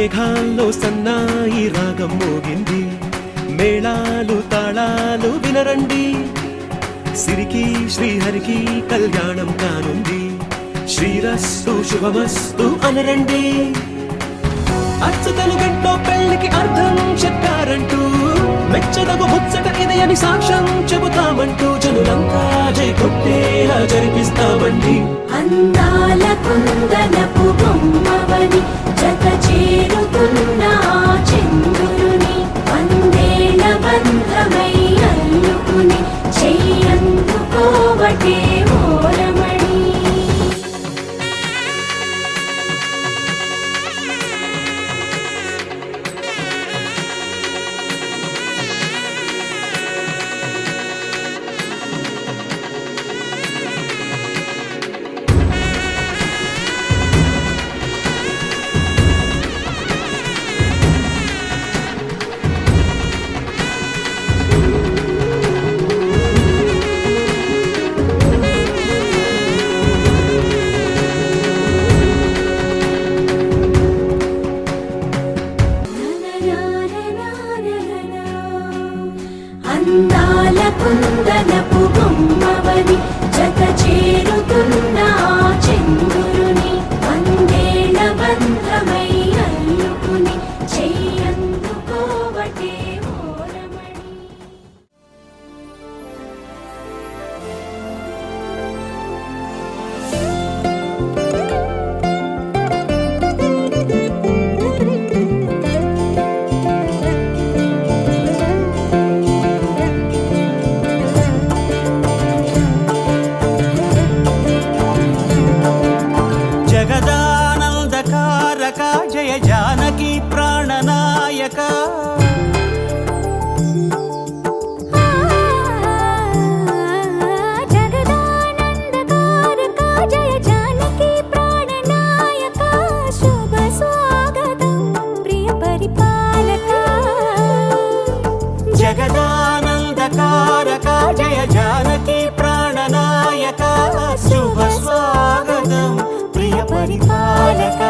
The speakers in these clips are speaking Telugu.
మేఘాల్లో సన్నాయి రాగం మోగింది, మేళాలు తాళాలు వినరండి, సిరికి శ్రీహరికి కళ్యాణం కానుంది, శ్రీరస్తు శుభమస్తు అనరండి. అచ్చతలు గంటో పెళ్లికి అర్థం చెప్పారంటూ, మెచ్చదగు ముచ్చట ఇది అని సాక్ష్యం చెబుతామంటూ, జనులంతా జై కొట్టేలా జరిపిస్తామండి. అందాల కుందనపు బొమ్మవని జత చేరుతున్న చంద్రుని, వందేళ్ల బంధమై అల్లుకుని చెయ్యందుకోవటే ఓరమణి. అందాల కుందనపు బొమ్మవని జత చేరుతున్న చంద్రుని, వందేళ్ల బంధమై అల్లుకుని చెయ్యందుకోవటే ఓరమణి. జగదానందకారక జయ జానకి ప్రాణనాయక, జగదానందకారక జయ జానకి ప్రాణనాయక, శుభ స్వాగతం ప్రియ పరిపాలక. జగదానందకారక జయ జానకి ప్రాణనాయక, శుభ స్వాగతం ప్రియ పరిపాలక.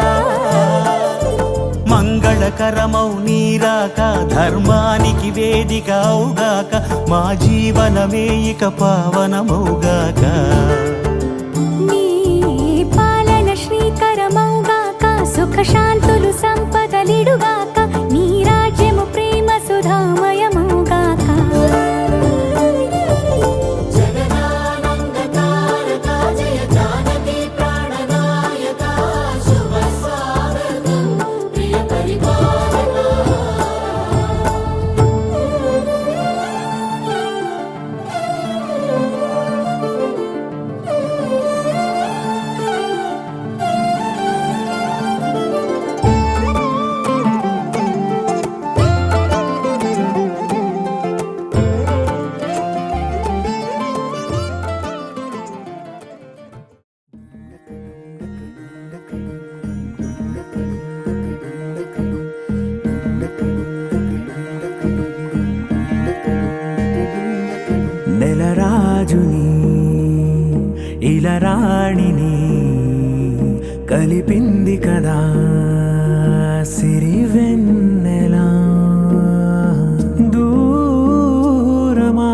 మంగళకరమౌ నీరాక, ధర్మానికి వేదిక అవుగాక, మా జీవనమే ఇక పావనమౌగాక. నీ పాలన శ్రీకరమౌగాక, సుఖ శాంతులు సంపదలిడుగాక, నీ రాజ్యము ప్రేమ సుధామయమౌగాక. నెలరాజుని ఇలరాణిని కలిపింది కదా సిరివెన్నెలా. దూరమా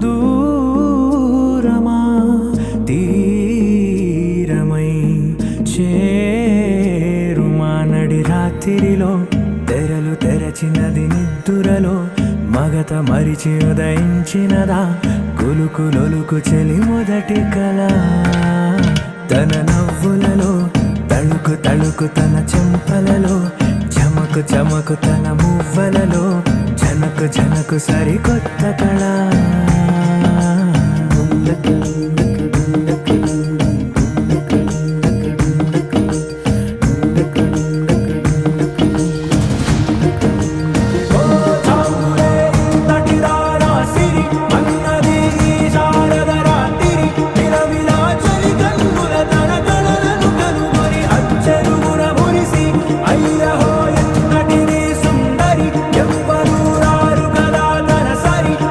దూరమా తీరమై చేరుమా, నడి రాత్రిలో తెరలు తెరచినది నిద్దురలో, మగత మరిచి ఉదయించినదా కులుకులొలుకు చెలి మొదటి కళ. తన నవ్వులలో తళుకు తళుకు తన చెంపలలో, చమకు చమకు తన మువ్వలలో, జనకు జనకు సరికొత్త కళ.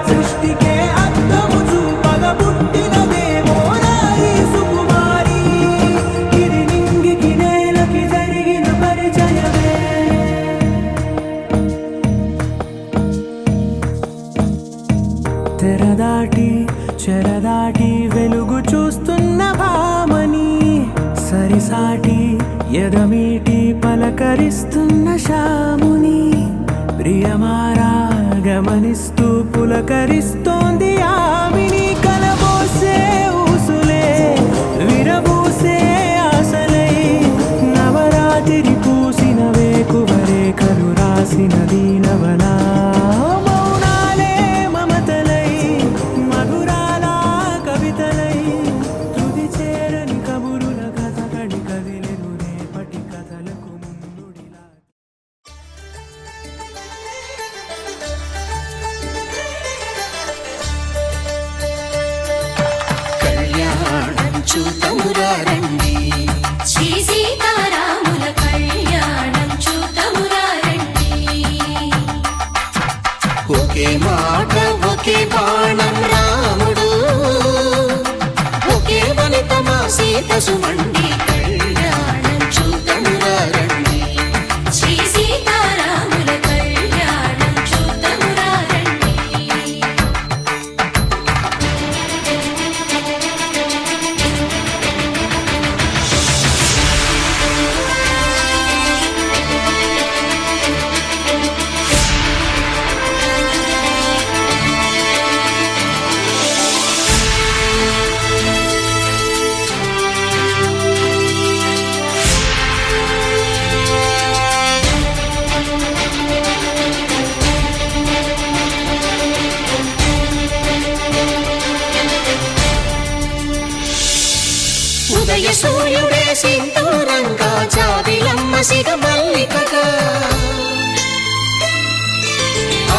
సృష్టికే అర్థము చూపగ పుట్టినదేమో నారీ సుకు తెరదాటి చెరదాటి వెలుగు చూస్తున్న భామని సరిసాటి ఎదమీటి పలకరిస్తున్న శాముని ప్రియమారా గమనిస్తూ పులకరిస్తోంది ఆమిని కలబోసే ఊసులే విరబూసే ఆశలై నవరాత్రి పూసిన వేకువరేఖలు రాసిన దీనవలా మౌనాలే మమతలై మధురాల కవితలై తుది చేరని కబురుల కథ కడి కదిలెను రేపటి కథలకు ముందుడిలా కళ్యాణం చూతమురారండి శ్రీ సీతారాముల కళ్యాణం చూతమురారండి ఒకే మాట ఒకే బాణం రాముడు ఒకే వనిత మా సీత సుమండి కళ్యాణం చూతమురారండి శ్రీ సీతారాముల కళ్యాణం చూతమురారండి ఉదయ సూర్యుడే సింధూరంగా జాబిలమ్మ సిగ మల్లికగా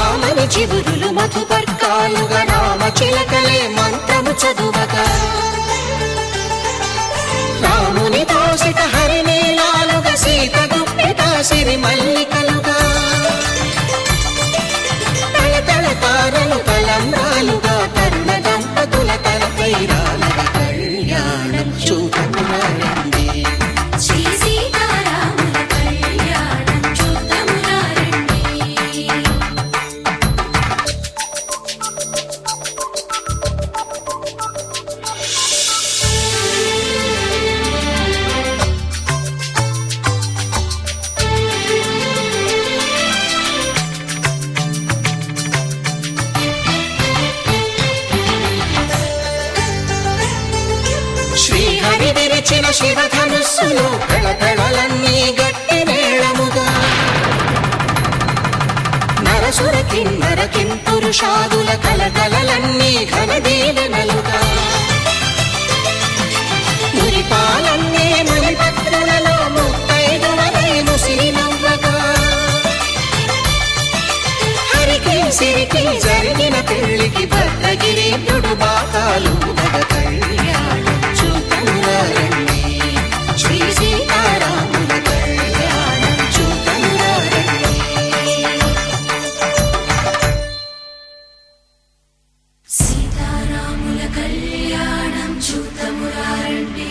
ఆమని చివురులు మధుపర్కాలుగా రామ చిలకలే మంత్రము చదువగా రాముని దోసిట హరినీలాలుగా సీత గుప్పిట సిరి మల్లికలుగా తల తారలు తలంబ్రాలుగా తరుణ దంపతుల తలపై రాలగా కళ్యాణం చూతమురారండి శ్రీ సీతారాముల కళ్యాణం చూతమురారండి శ్రీహరి విరిచిన శివధనుస్సులు కళకళలన్నీ గట్టి మేళముగా నరసుర కిన్నర కింపురుషాదుల కలకలలన్నీ ఘన దీవెనలుగా మురిపాలన్నీ మణిపత్రులలో ముత్తైదువలై ముసిరి నవ్వగా హరికి సిరికి జరిగిన పెళ్లికి భద్రగిరీంద్రుడు బాకాలు మగ కళ్యాణం చూతమురారండి శ్రీ సీతారాముల కళ్యాణం చూతమురారండి సీతారాముల కళ్యాణం చూతమురారండి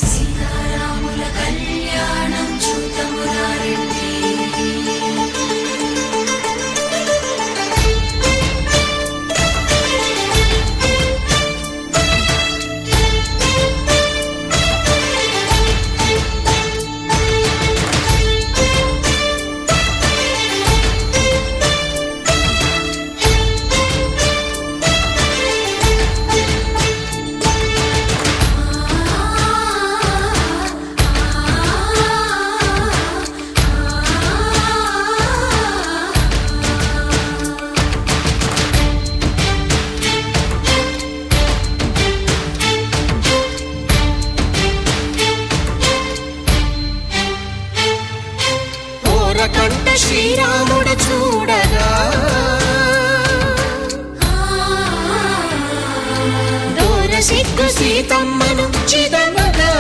సీతారాముల కళ్యాణం చూతమురారండి కంట శ్రీరాముడు చూడగా దూర సిగ్గు సీతమ్మను చిదమగా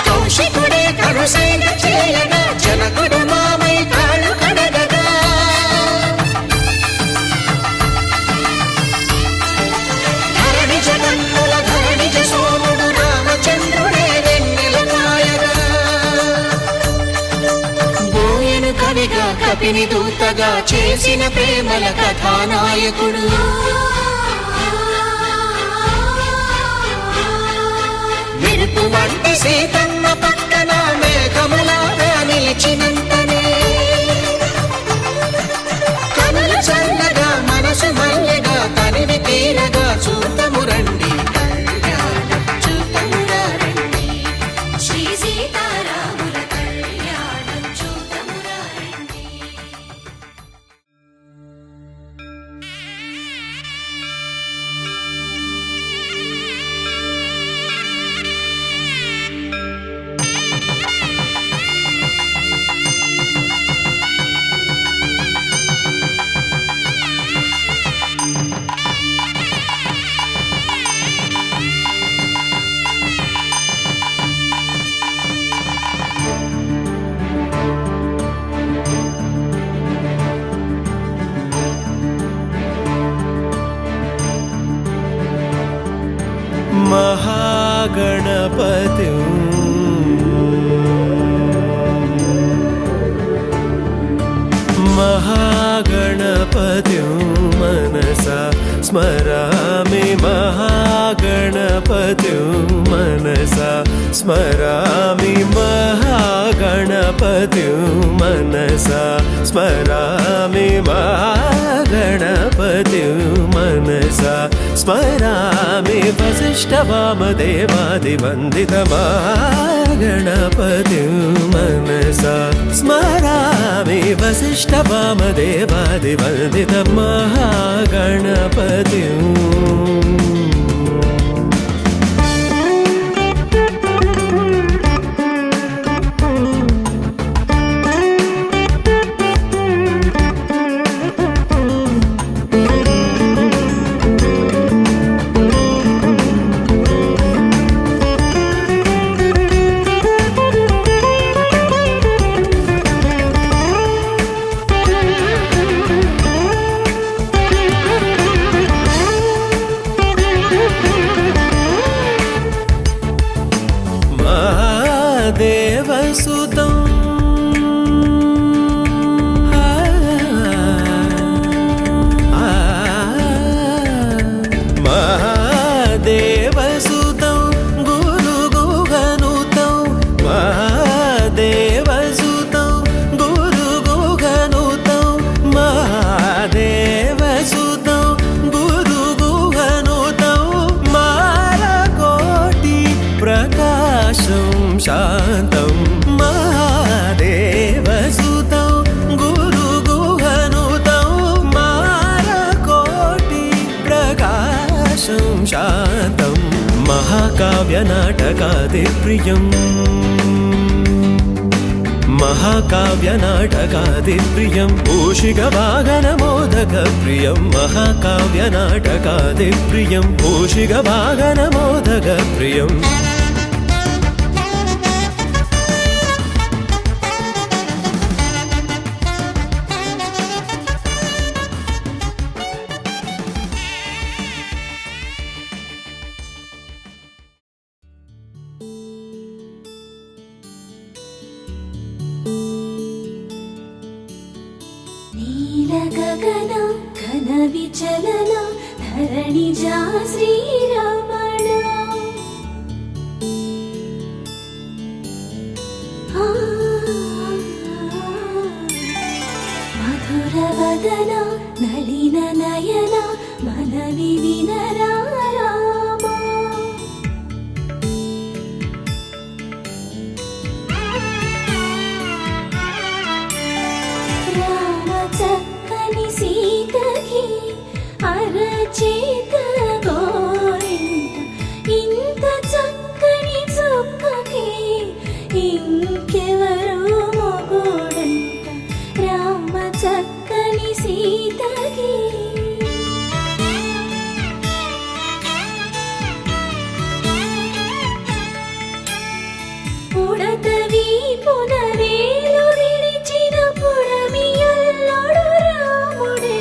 కౌశికుడే కరుసైన చేయగా జనకుడు మామై కాళ్ళు కడగగా ధరణి జగన్నుల ధరణిజ సోముడు రామచంద్రుడే వెన్నెల కాయగా కవిగా కపిని దూతగా చేసిన ప్రేమల కథానాయకుడు. మెరుపు వంటి సీతమ్మ పక్కన మేఘములాగా నిలిచినంతనే కనులు చల్లగా మనసు మల్లెగా తనివి తీరగా చూతము రండి కళ్యాణం చూతమురా రండి. శ్రీ సీతారాముల కళ్యాణం చూతమురా రండి. महागणपतिं मनसा स्मरामि महागणपतिं मनसा स्मरामि महागणपतिं मनसा स्मरामि महागणपतिं मनसा स्मरामि वसिष्ठवामदेवादिवन्दितमहागणपतिं मनसा स्मरामि वसिष्ठवामदेवादिवन्दितमहागणपतिम्. देवसुतं महादेवसुतं गुरुगुहनुतं महादेवसुतं गुरुगुहनुतं महादेवसुतं गुरुगुहनुतं मालकोटि प्रकाशं शान्तं महादेवसुतं गुरुगुहनुतं मालकोटि प्रकाशं शान्तं महाकाव्यनाटकादिप्रियम् महाकाव्यनाटकादिप्रियं मूषिकवाहनमोदकप्रियं महाकाव्यनाटकादिप्रियं मूषिकवाहनमोदकप्रियम्. నీలగగన ఘన విచలన ధరణిజా శ్రీరమణ మధురవదన నళిన నయన మనవి వినరా రామా. రామ చక్కని సీతకి అరచేత గోరింట ఇంత చక్కని చుక్కకి ఇంకెవరు మొగుడంట. రామ చక్కని సీతకి ఉడత వీపున వేలు విడిచిన పుడమియల్లుడు రాముడే.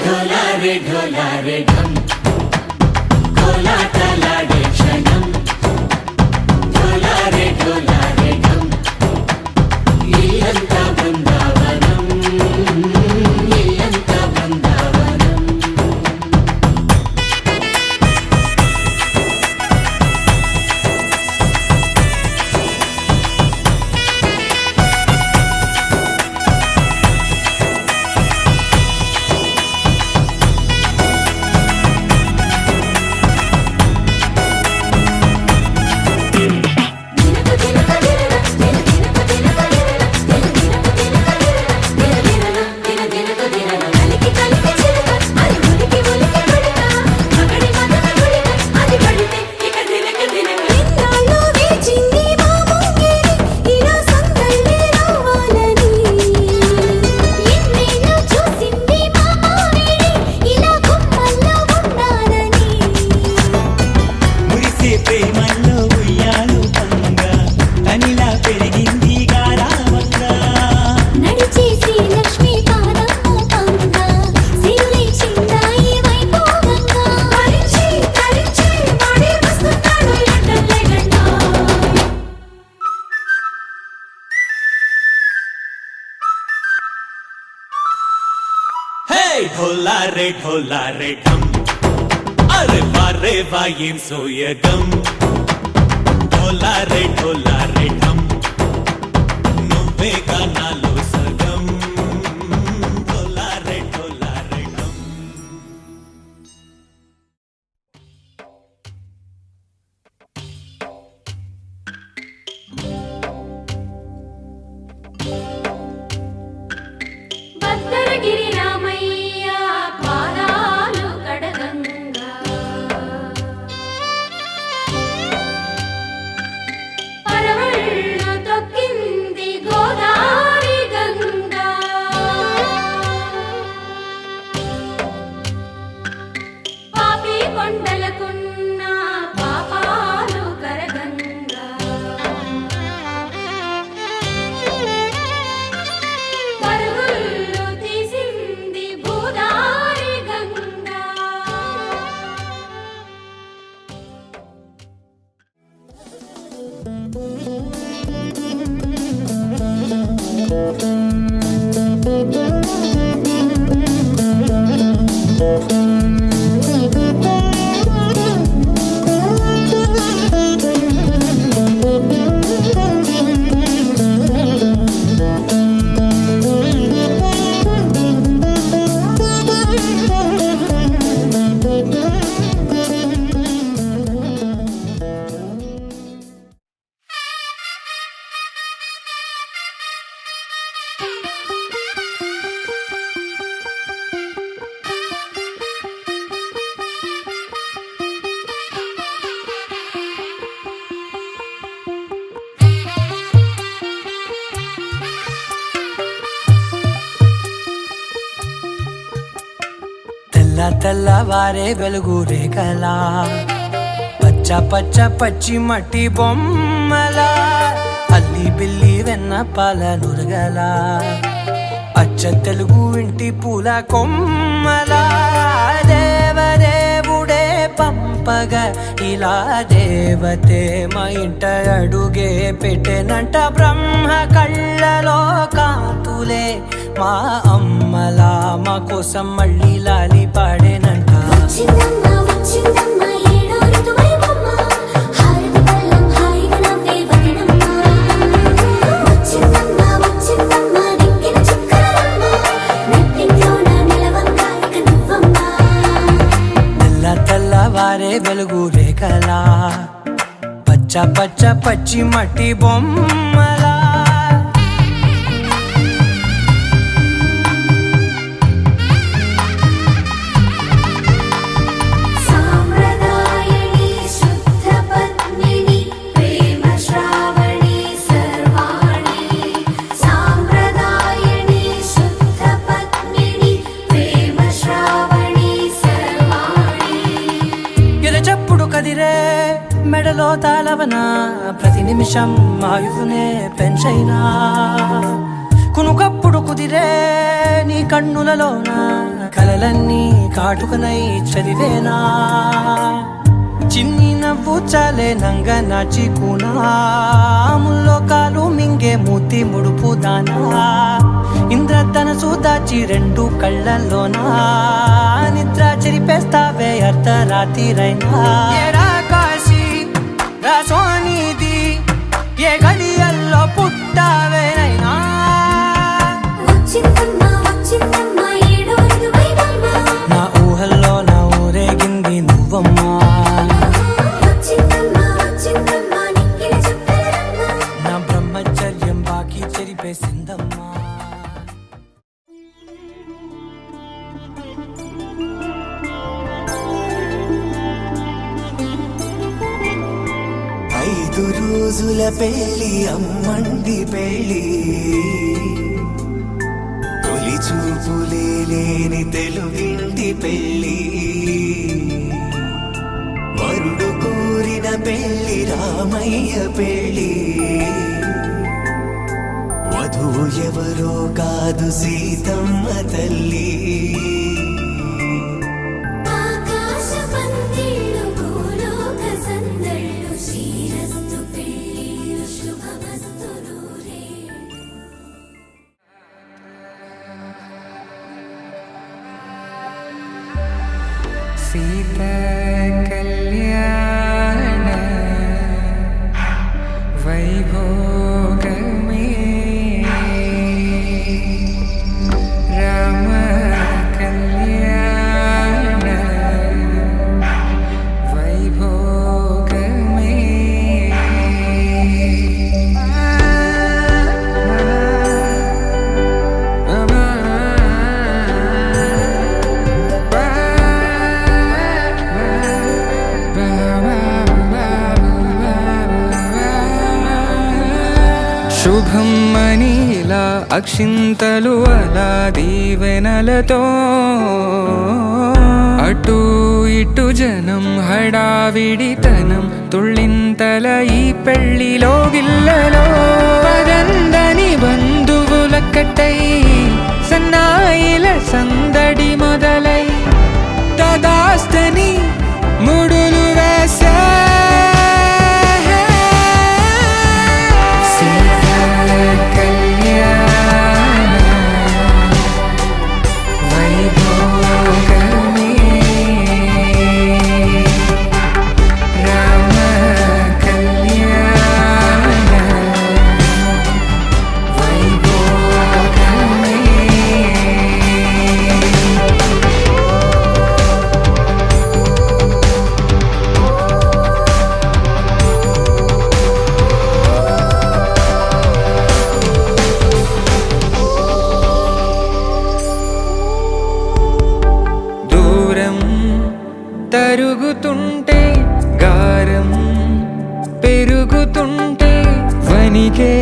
ఢోలారే ఢోలారే ఢం కోలాటలాడే క్షణం ఢోలారే ఢోలారే ఢం ఇల్లంతా బృందావనం ఇల్లంతా బృందావనం ఇన్నాళ్ళు వేచింది మా ముంగిరి ఇలా సందళ్ళే రావాలని ఎన్నేళ్ళు చూసింది మా మామిడి ఇలా గుమ్మల్లో ఉండాలని మురిసే ప్రేమల్లో ఉయ్యాలు పంగ తనిలా పెరిగింది గారావంగా నడిచే శ్రీలక్ష్మి పాదమ్మ పంగ సిరులే చిందాయి వైభోగంగా తరించి తరించి వాడే వస్తున్నాడు ఎండలే గంట హే ఢోలారే ఢం అరే వా ఏం సోయగం ఢోలారే ఢం నువ్వేగా నాలో సగం ఢోలారే ఢం భద్రగిరి రామయ్య పాదాలు కడగంగా పరవళ్ళు తొక్కింది గోదారి గంగా పాపి కొండలకున్న పాపాలు కరగంగా పరుగులు తీసింది భూదారి గంగా తెల్లవారే వెలుగు రేఖలా పచ్చ పచ్చ పచ్చి మట్టి బొమ్మలా అల్లి బిల్లి వెన్న పాల నురగలా అచ్చ తెలుగు ఇంటి పూల కొమ్మలా దేవదేవుడే పంపగా ఇలా దేవతే మా ఇంట అడుగే పెట్టెనంట బ్రహ్మ కళ్ళలో కాతులే మా అమ్మలా మా కోసం మళ్ళీ లాలి పాడేనంట వచ్చిందమ్మ వచ్చిందమ్మ ఏడో ఋతువైవమ్మ హారతి పళ్ళం హాయిగా నవ్వే వదినమ్మ వచ్చిందమ్మ వచ్చిందమ్మ దిక్కిన చుక్కలమ్మ నెట్టింట్లోన నిలవంగా ఇక నువ్వమ్మ తెల్లవారే వెలుగు రేఖలా పచ్చ పచ్చ పచ్చి మట్టి బొమ్మలా సాంప్రదాయని శుద్ధ పద్మిని ప్రేమ శ్రావణి సర్వాణి సాంప్రదాయని శుద్ధ పద్మిని ప్రేమ శ్రావణి సర్వాణి ఎరచప్పుడు కదిరే మెడలో తాళవన ప్రతి నిమిషం ఆయువునే పెంచైనా కునుకప్పుడు కుదిరే నీ కన్నులలోన కలలన్నీ కాటుకనై చదివేనా చిన్ని నవ్వు చాలే నంగ నాచి ముల్లోకాలు మింగే మూతి ముడుపు దానా ఇంద్రధనసు దాచి రెండు కళ్ళల్లోనా నిద్ర చెరిపేస్తావే అర్ధరాత్రిరైనా ఏరా కాశీ రా సోనిది ఏ గడియల్లో పుట్టావేనైనా వచ్చిందమ్మా వచ్చిందమ్మా ఏడో ఇరువైవమ్మా నా ఊహల్లో నా ఊరేగింది నువ్వమ్మా వచ్చిందమ్మా వచ్చిందమ్మా నిక్కిన చుక్కలమ్మా నా బ్రహ్మచర్యం బాకీ చెరిపేసిందమ్మా ఐదు రోజుల పెళ్లి అమ్మండి పెళ్లి తొలి చూపులే లేని తెలుగింటి పెళ్లి వరుడు కోరిన పెళ్లి రామయ్య పెళ్లి వధువు ఎవరో కాదు సీతమ్మ తల్లి ఆకాశ పందిళ్ళు భూలోక సందళ్ళు శ్రీరస్తు పెళ్ళిళ్ళు శుభమస్తు నూరే సీతా కళ్యాణ వైభోగమే రామ కళ్యాణ వైభోగమే శుభం మనీలా అక్షింతలు అలా దీవెనలతో అటు ఇటు జనం హడావిడితనం తుళ్ళింతల ఈ పెళ్లిలో గిల్లలో పదందని బంధువులక్కటై సన్నాయిల సందడి మొదలై తదాస్తని ముడులు వేసే తరుగుతుంటే గారం పెరుగుతుంటే వనికే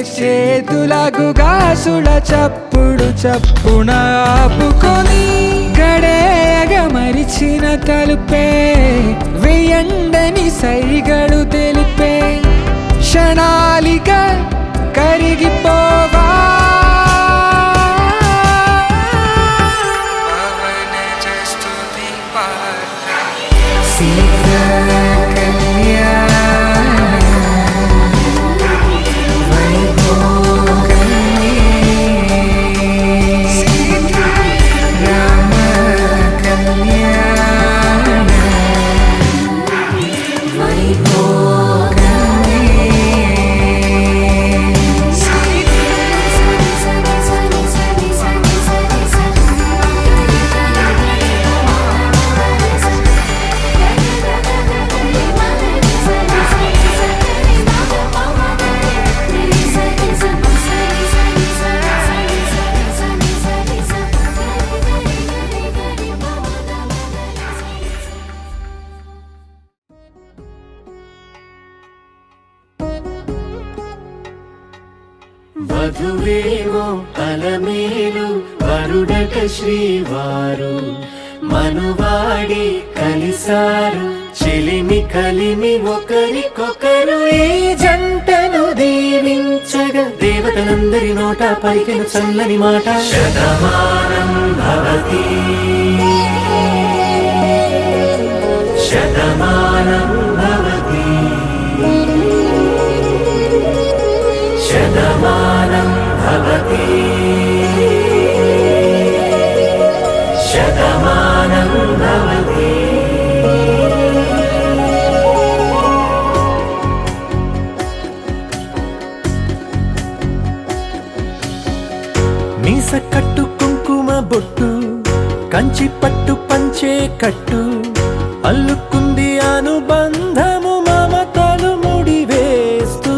చేతులకు గాసుల చప్పుడు చప్పున ఆపుకొని గడేగ మరిచిన తలుపే వెయ్యండని సైగడు తెలిపే క్షణాలిక కరిగిపోవా వధువేమో అలమేలు వరుడక శ్రీవారు మనువాడి కలిసారు చెలిమి కలిమి ఒకరికొకరు ఈ జంటను దీవించగా దేవతలందరి నోట పలికిన చల్లని మాట శతమానం భవతి శతమానం భవతి శతమానం భవతి శతమానం భవతి. మీస కట్టు కుంకుమ బొట్టు కంచి పట్టు పంచే కట్టు అల్లుకుంది అనుబంధము మమతలు ముడివేస్తూ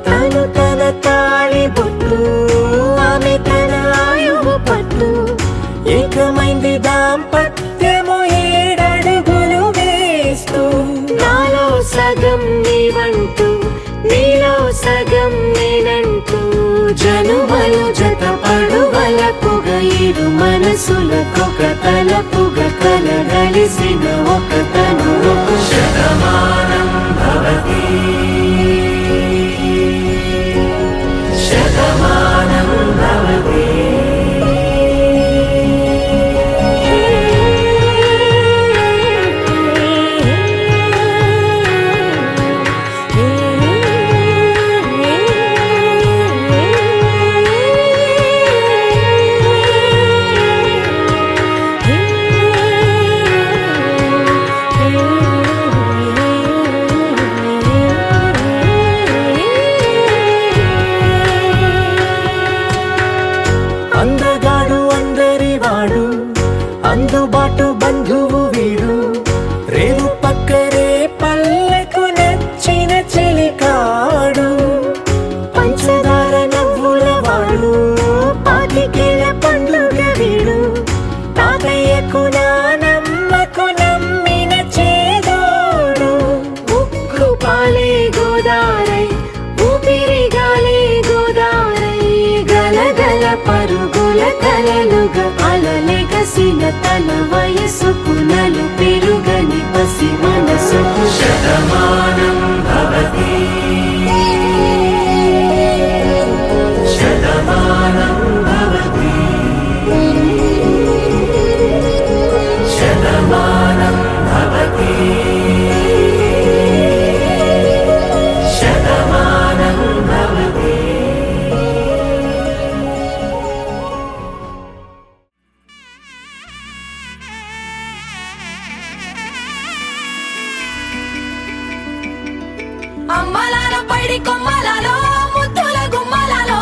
తను తన తాళి బొట్టు ఆమె తన ఆయువు పట్టు ఏకమైంది దాంపత్యము ఏడడుగులు వేస్తూ నాలో సగం నీవంటూ నీలో సగం నేనంటూ జనుమలు జతపడు వలపుగ ఇరు మనసులకొక తలపుగ కలగలిసిన ఒక తను శతమానం భవతి శతమానం భవతి. అందగాడు అందరివాడు అందుబాటు బంధువు వీడు రేవు పక్కరే పల్లెకు నచ్చిన చెలికాడు పంచదార నవ్వుల వాడు పాతికేల పండుగ వీడు తాతయ్యకు నానమ్మకు నమ్మిన చేదోడు ఉక్కు పాలే గోదారై ఊపిరి గాలే గోదారై గలగల పరుగుల కలలుగా అలలెగసిన తన వయసుకు నలు పెరుగని పసి మనసుకు శతమానం భవతి శతమానం భవతి శతమానం భవతి శతమానం భవతి. అమ్మలాలో పైడి కొమ్మలలో ముద్దుల గుమ్మలలో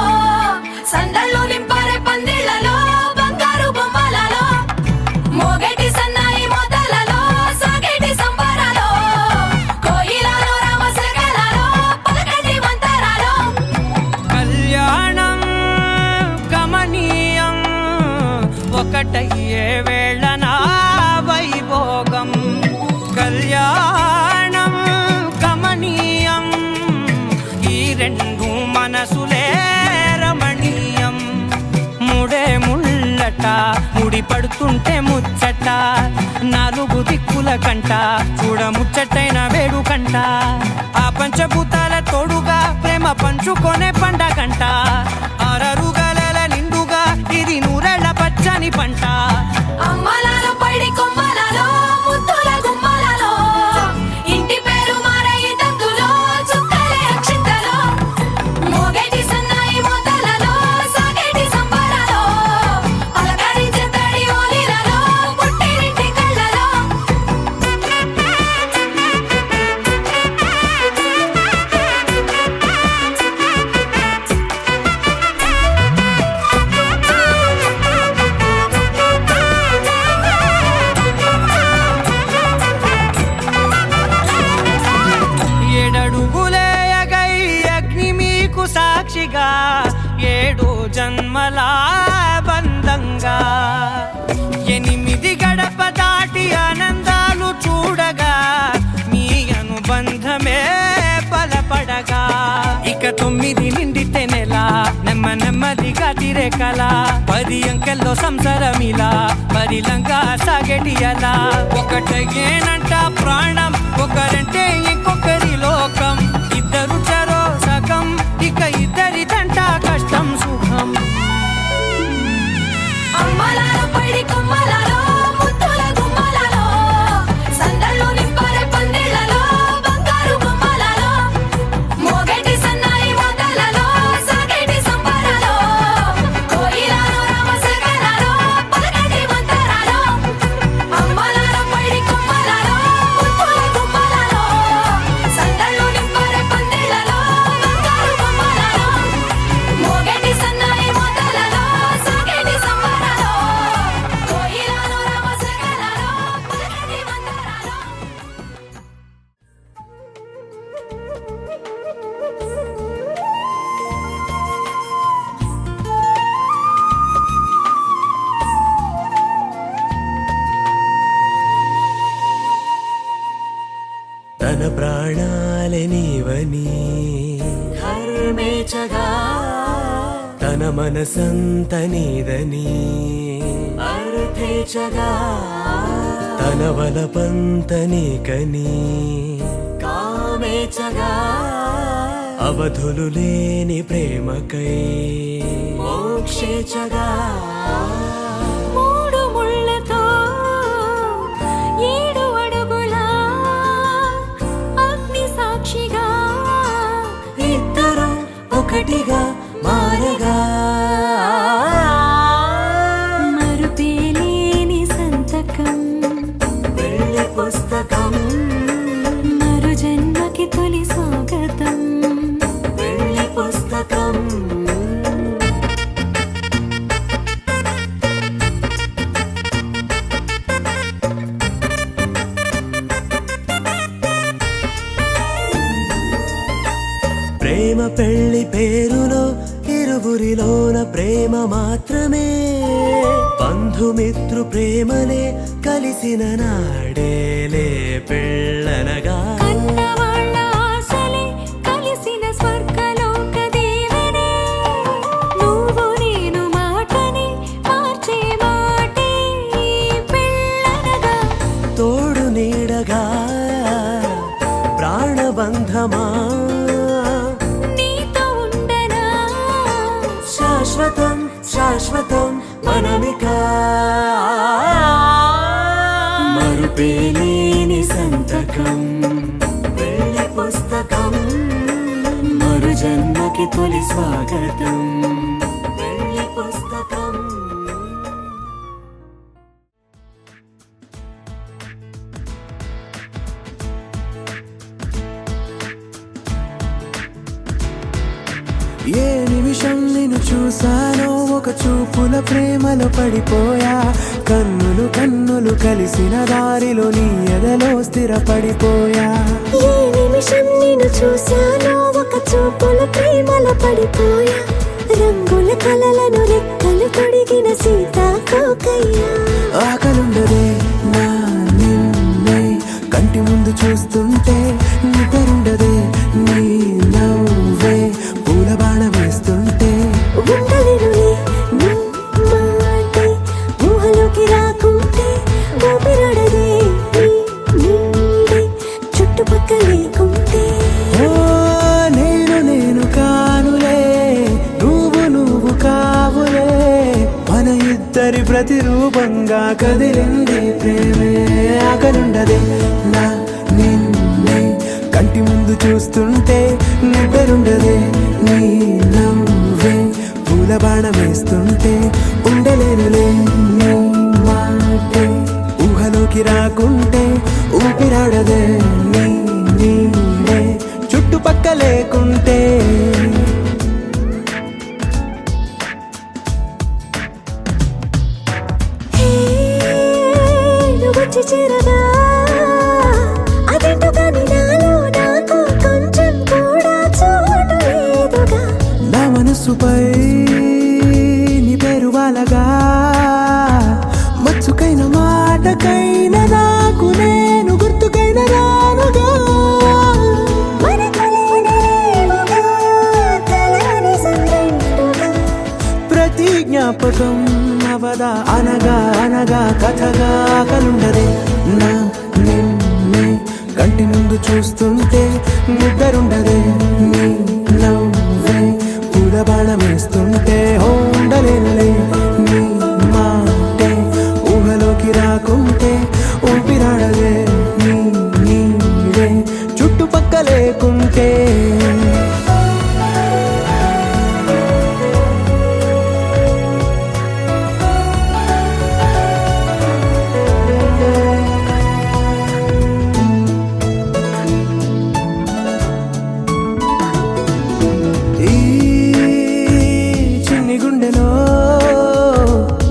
సందళ్ళు నింపారే పందిళ్లలో బంగారు బొమ్మలలో మోగేటి సన్నాయి మోతలలో సాగేటి సంబరాలో కోయిలలో రామసగలలో పలకటి మంతరాలో కళ్యాణం గమనీయం ఒకటయ్యే వేళనా వైభోగం కళ్యాణం గమనీయం ఈ రెండు మనసులే రమణీయం ముడే ముళ్ళట ముడి పడుతుంటే ముచ్చట నాలుగు దిక్కుల కంట చూడ ముచ్చటైన వేడుకంట ఆ పంచభూతాల తోడుగా ప్రేమ పంచుకొనే పండగంట ఆరరుగల నిండుగా ఇది నూరెళ్ళ పచ్చని పంట అమ్మలాలో పైడి కొమ్మలలో ముద్దుల గుమ్మలలో ఇంటి పేరు మారయి తందులో చుక్కలే అక్షింతలో మోగేటి సన్నాయి మోతలలో సాగేటి సంబరాలో అలకరించే తడి ఓలిలలో పుట్టినింటి కళ్ళలో ఏడడుగులేయగై అగ్ని మీకు సాక్షిగా ఏడు జన్మల బంధంగా ఎనిమిది గడప దాటి ఆనందాలు చూడగా మీ అనుబంధమే బలపడగా ఇక 9 నిండితే నెల నెమ్మదిగా తిరే కల 10 అంకెల్లో సంసారమిలా పరిలంగా సాగేటి అలా ఒకటేనంట ప్రాణం ఒకరంటే ఇంకొకరి లోకం ఇద్దరు చరో సగం ఇక ఇద్దరిదంట కష్టం సుఖం అమ్మలాలో పైడి కొమ్మలలో ముద్దుల గుమ్మలలో సందళ్ళు నింపారే పందిళ్లలో ప్రాణాలే నీవని ధర్మేచగా తన మనసంత నీదని అర్థేచగా తన వలపంత నీకని కామేచగా అవధులు లేని ప్రేమకై మోక్షేచగా మూడు ముళ్ళతో 7 అడుగుల అగ్ని సాక్షిగా ఇద్దరు ఒకటిగా మారగా మరుపేలేని సంతకం వెళ్ళి పుస్తకం మరు జన్మకి తొలి స్వాగతం వెళ్ళి పుస్తకం ప్రేమ పెళ్లి పేరులో ఇరువురిలోన ప్రేమ మాత్రమే బంధుమిత్రు ప్రేమలే కలిసిన నాడేలే పెళ్ళనగా కన్నవాళ్ళ ఆశలే కలిసిన స్వర్గలోక దీవెనే నువ్వు నేను మాటని మార్చే మాటే పెళ్ళనగా తోడు నీడగా ప్రాణబంధమా నీతో ఉండనా శాశ్వతం శాశ్వతం మనమిక మరుపేలేని సంతకం వెళ్ళి పుస్తకం మరు జన్మకి తొలి స్వాగతం వెళ్ళి పుస్తకం ఏ నిమిషం నిన్ను చూసానో ఒక చూపుల ప్రేమలో పడిపోయా కన్నులు కన్నులు కలిసిన దారిలో నీ ఎదలో స్థిరపడిపోయా ఏ నిమిషం నిన్ను చూశానో ఒక చూపుల ప్రేమలో పడిపోయా రంగుల కలలను రెక్కలు తొడిగిన సీతాకోకయ్యా ఆకలుండదే నా నిన్నే కంటి ముందు చూస్తుంటే నిద్రుండదే నీ నవ్వే పూల బాణ వేస్తుంటే ఉండలేనులే నీ మాటే ఊహలోకి రాకుంటే ఊపిరాడదే నీ నీడే చుట్టుపక్కల లేకుంటే ఓ నేను కానులే నువ్వు కావులే మన ఇద్దరి ప్రతిరూపంగా కదిలింది ప్రేమే ఆకలుండదే నా నిన్నే కంటి ముందు చూస్తుంటే నిద్రుండదే నీ నవ్వే పూల బాణం వేస్తుంటే ఉండలేనులే నీ మాటే ఊహలోకి రాకుంటే ఊపిరాడదే నీ నీడే చుట్టుపక్క లేకుంటే హే నువ్వు వచ్చి చేరగా అదేంటో కానీ నాలో నాకు కొంచెం కూడా చోటు లేదుగా నా మనసుపై నీ పేరు వాలగా మచ్చుకైన మాటకైన నాకు నేను గుర్తుకైన రానుగా మనకులేనేమోగా కలని సంగంటుగా ప్రతి జ్ఞాపకం అవదా అనగా అనగా కథగా కలుండదే నా నిన్నే కంటి ముందు చూస్తుంటే నిద్రుండదే నీ నవ్వే పూల బాణం వేస్తుంటే ఉండలేనులే నీ మాటే ఊహలోకి రాకుంటే ఊపిరాడదే నీ నీడే చుట్టుపక్క లేకుంటే ఈ చిన్ని గుండెలో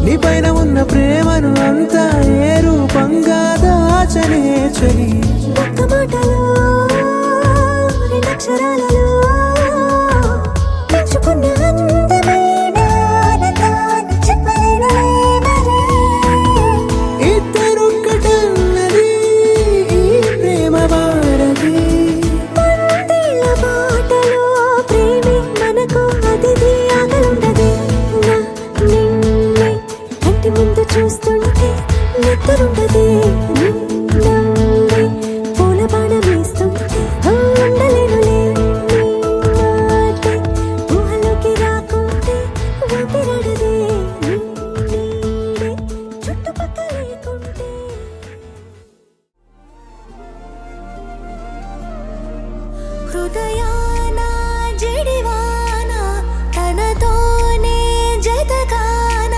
నీ పైన ఉన్న ప్రేమను అంతా ఏ రూపంగా దాచనే చలి ఒక్క మాటలో రెండక్షరాలలో పెంచుకున్న అందమైన ఆనందాన్ని చెప్పలేనులే మరి. ఇద్దరొక్కటన్నది ఈ ప్రేమ భారతి నిద్రుండదే నిన్నందే పూల బాణం వేస్తుంటే ఉండలేనులే నీ మాటే ఊహలోకి రాకుంటే ఊపిరాడదే నీ నీడే చుట్టుపక్కల లేకుంటే హృదయాన జడివాన తనతోనే జతగాన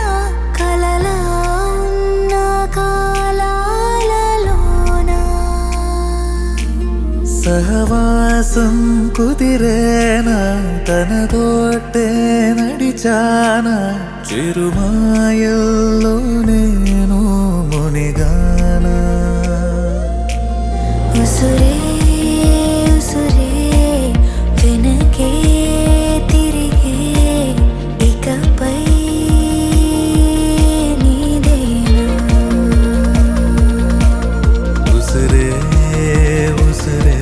కలలా ఉన్న కాలాలలోన సహవాసం కుదిరేనా తనతోటే నడిచానా చిరుమాయల్లో నేను మునిగానా ఉసురే ఉసురే వెనకే తిరిగే ఇకపై నీదేనా ఉసిరే ఉసిరే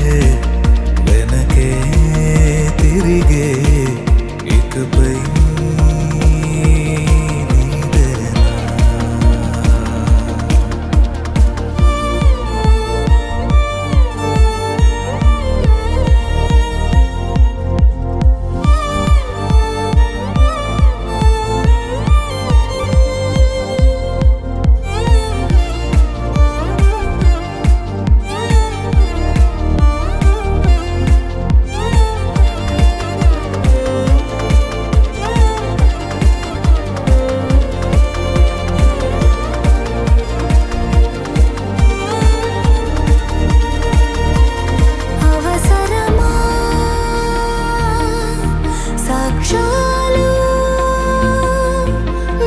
వెనకే తిరిగే ఇకపై నీదేనా అవసరమా సాక్ష్యాలు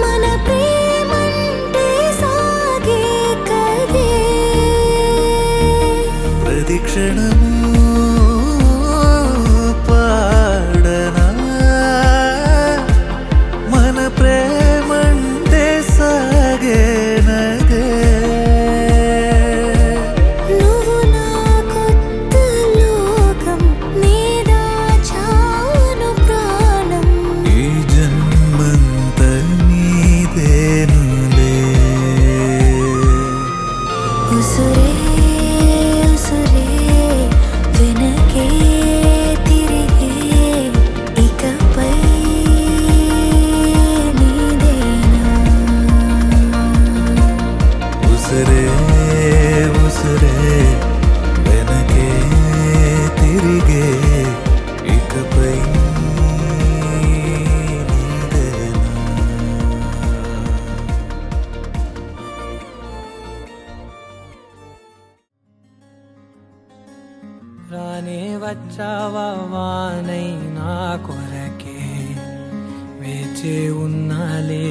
మన ప్రేమంటే సాగే కదే ప్రతిక్షణము పాడనా మన ప్రేమంటే సాగేనదే నువ్వు నా కొత్త లోకం నీదా చాను ప్రాణం ఈ జన్మంత నీదేనులే ఉసురే ఉసురే వెనకే తిరిగే ఇకపై నీదేనా ఉసిరే ఉసిరే వెనకే తిరిగే ఇకపై నీదేనా రానే వచ్చావా వానై నా కొరకే వేచే ఉన్నాలే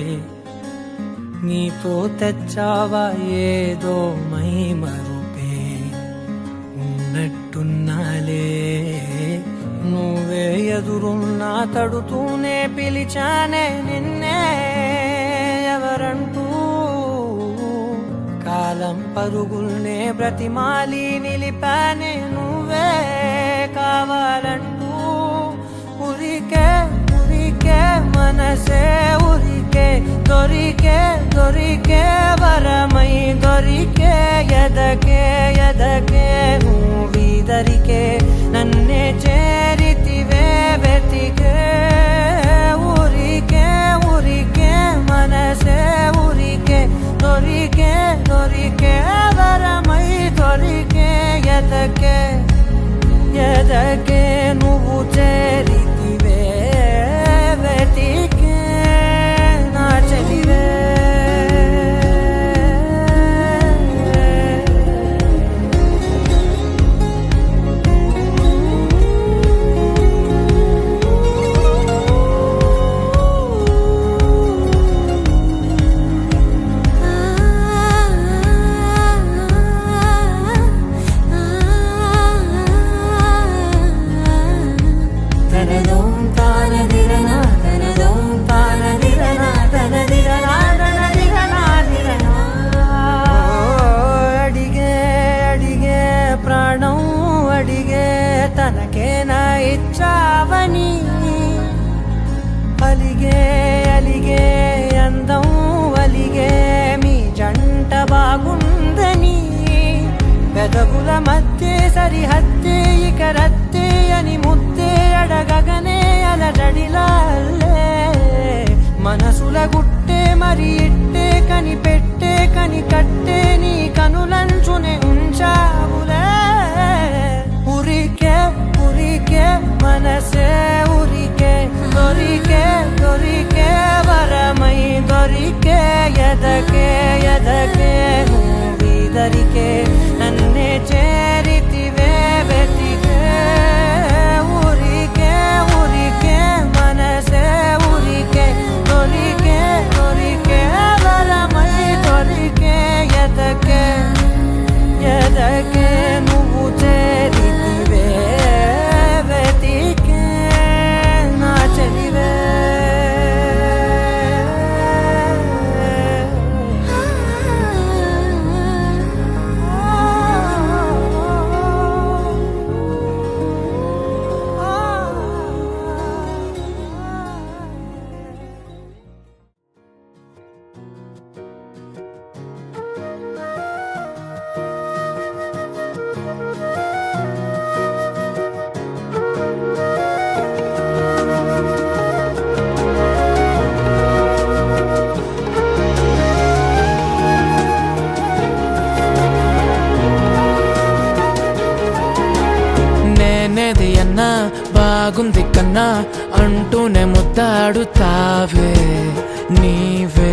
నీతో తెచ్చావా ఏదో మై మరుపే ఉన్నట్టున్నాలే నువ్వే ఎదురున్నా తడుతూనే పిలిచానే నిన్నే ఎవరంటూ కాలం పరుగుల్నే బ్రతిమాలి నిలిపానే నువ్వే కావాలంటూ ఉరికే ఉరికే మనసే ఉరికే దొరికే దొరికే వరమై దొరికే ఎదకే ఎదకే నువ్వీదరికే నన్నే చేరితివే వెతికే ఊరికే ఊరికే మనసే ఊరికే దొరికే దొరికే వరమై దొరికే ఎదకే ఎదకే నువ్వు చేరితివే వెతికే నా చెలివే తనకేనా ఇచ్చావని అలిగే అలిగే అందం అలిగే మీ జంట బాగు పెదవుల మధ్య సరిహద్దే ఇక రద్దే అని ముద్దే అడగగనే అలజడిలాల్లే మనసుల గుట్టే మరి ఇట్టే కనిపెట్టే కని కట్టే నీ కనులంచునే ఉంచావులే ఉరికే ఉరికే మనసే ఉరికే దొరికే దొరికే వరమై దొరికే ఎదకే ఎదకే నువ్విదరికే నన్నే చేరితివే వెతికే ఉరికే ఉరికే మనసే ఉరికే దొరికే దొరికే వరమై దొరికే ఎదకే ఎదకే నువ్వు చేరితివే వెతికే నా చెలివే నేనేది అన్నా బాగుంది కన్నా అంటూనే ముద్దాడుతావే నీవే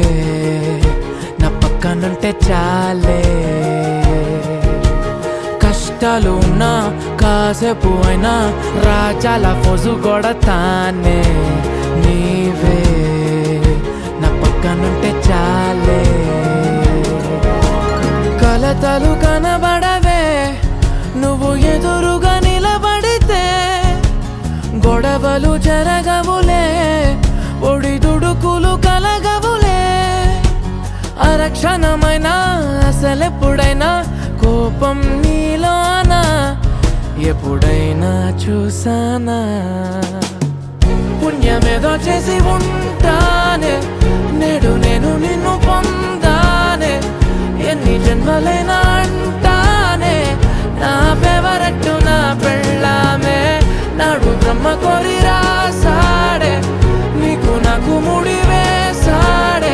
నా పక్కనుంటే చాలే కష్టాలు ఉన్నా కాసేపు అయినా రాజాల ఫోజు కొడతానే నీవే నా పక్కనుంటే చాలే కలతలు కనబడవే నువ్వు ఎదురుగా నిలబడితే గొడవలు జరగవులే ఒడిదుడుకులు కలగవులే అరక్షణమైన అసలెప్పుడైనా కోపం నీలోనా ఎప్పుడైనా చూసానా పుణ్యమేదో చేసి ఉంటానే నేడు నేను నిన్ను పొందానే ఎన్ని జన్మలైనా అంటానే నా ఫేవరెట్ నా పెళ్ళామే నాడు బ్రహ్మ కోరి రాసాడే నీకు నాకు ముడి వేసాడే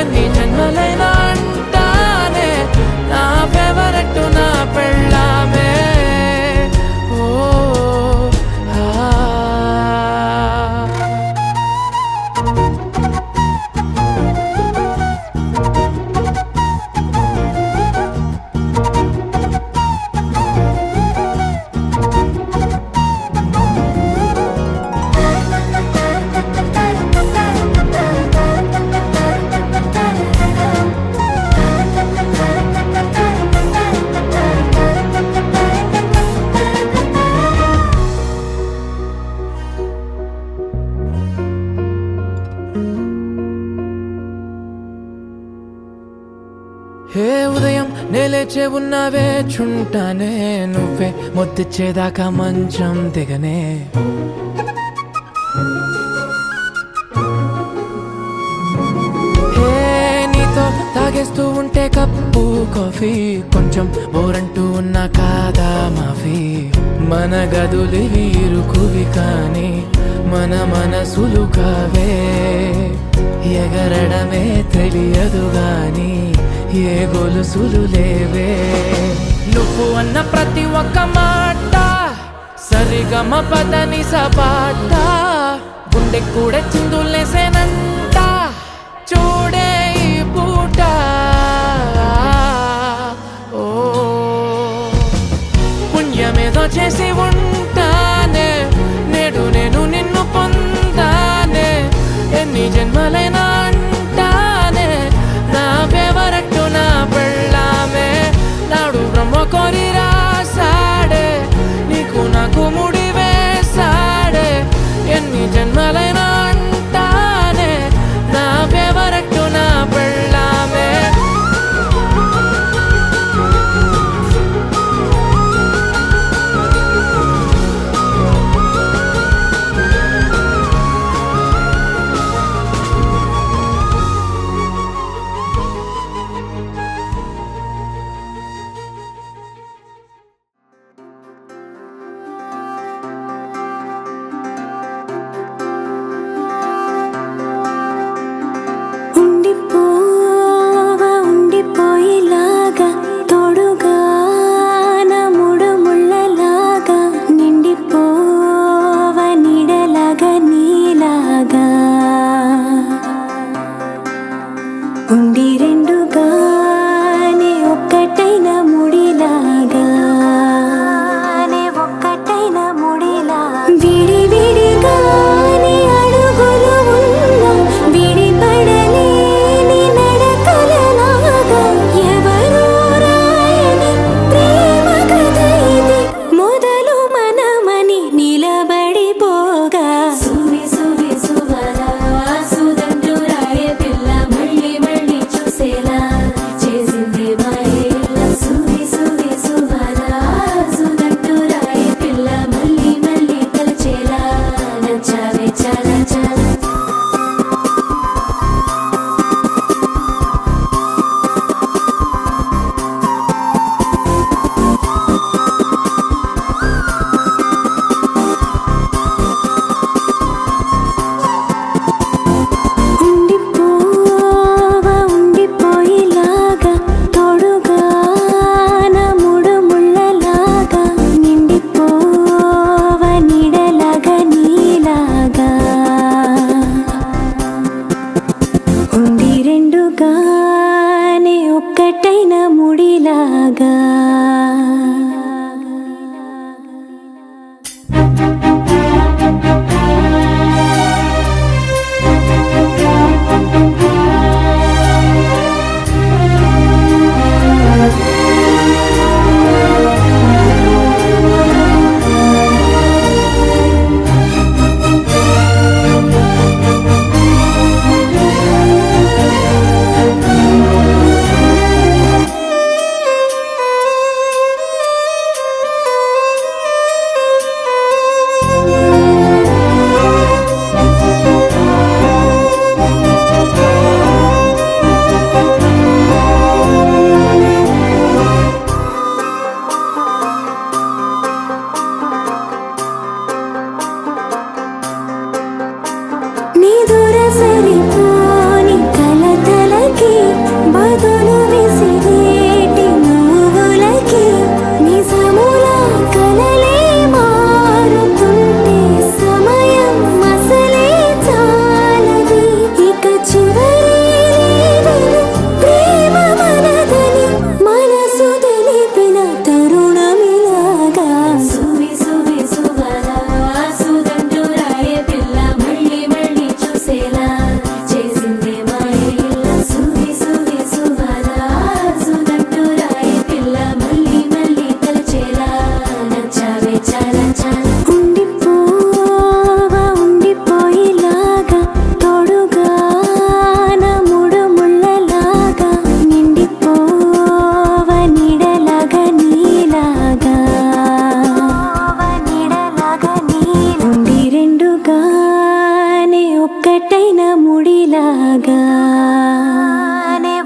ఎన్ని జన్మలైనా అంటానే నా ఫేవరెట్ నా పెళ్ళామే ఓ ఆ హే ఉదయం నేలేచే ఉన్నావే చుంటానే నువ్వే ముద్దిచ్చేదాకా మంచం దిగనే హే నీతో తాగేస్తూ ఉంటే కప్పు కాఫీ కొంచెం బోరంటూ ఉన్నా కాదా మాఫీ మన గదులివి ఇరుకువి కానీ మన మనసులు కావే ఎగరడమే తెలియదు గాని ఏ గొలుసులు లేవే నువ్వు అన్న ప్రతి ఒక్క మాట సరిగమ పదని సపాట గుండె కూడా చిందులేసేనంట చూడే ఈ పూట ఓ పుణ్యమేదో చేసి ఉంటానే నేడు నేను నిన్ను పొందానే ఎన్ని జన్మలైనా అంటానే నా ఫేవరెట్ నా పెళ్ళామే నాడు బ్రహ్మ కోరి రాసాడే నీకు నాకు ముడి వేసాడే ఎన్ని జన్మలైనా అంటానే నా ఫేవరెట్ నా పెళ్ళామే ముడిలాగా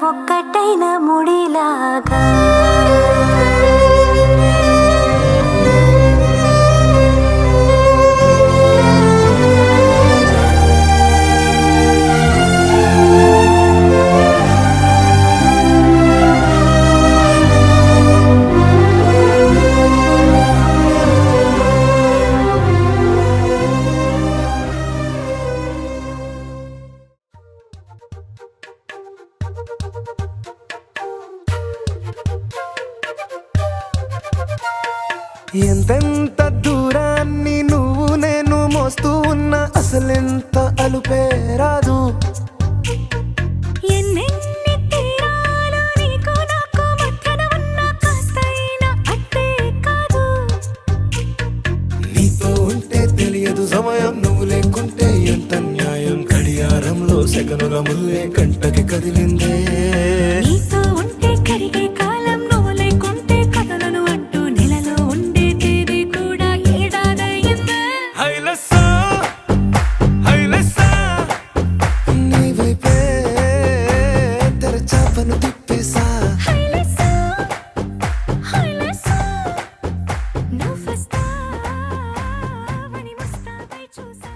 ఒక్కటైన ముడిలాగా ఎంతెంత దూరాన్ని నువ్వు నేను మోస్తూ ఉన్నా అసలెంత అలుపే రాదు. ఎన్నెన్ని తీరాలు నీకు నాకు మధ్యన ఉన్న కాస్తైనా అట్టే కాదు. నీతో ఉంటే తెలియదు సమయం, నువ్వు లేకుంటే ఎంత న్యాయం. గడియారంలో సెకనుల ముల్లే కంటకి కదిలిందే. నీతో ఉంటే కరిగే కాలం, నువ్వు లేకుంటే కథలను అంటూ నెలలో ఉండే తేదీ కూడా ఏడాదయ్యిందే. హైలెస్సా హైలెస్సా నీ వైపే తెరచాపను తిప్పేసా. హైలెస్సా హైలెస్సా నువ్వొస్తావని ముస్తాబై చూసా.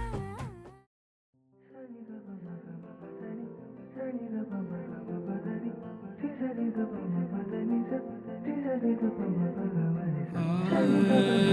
ఆ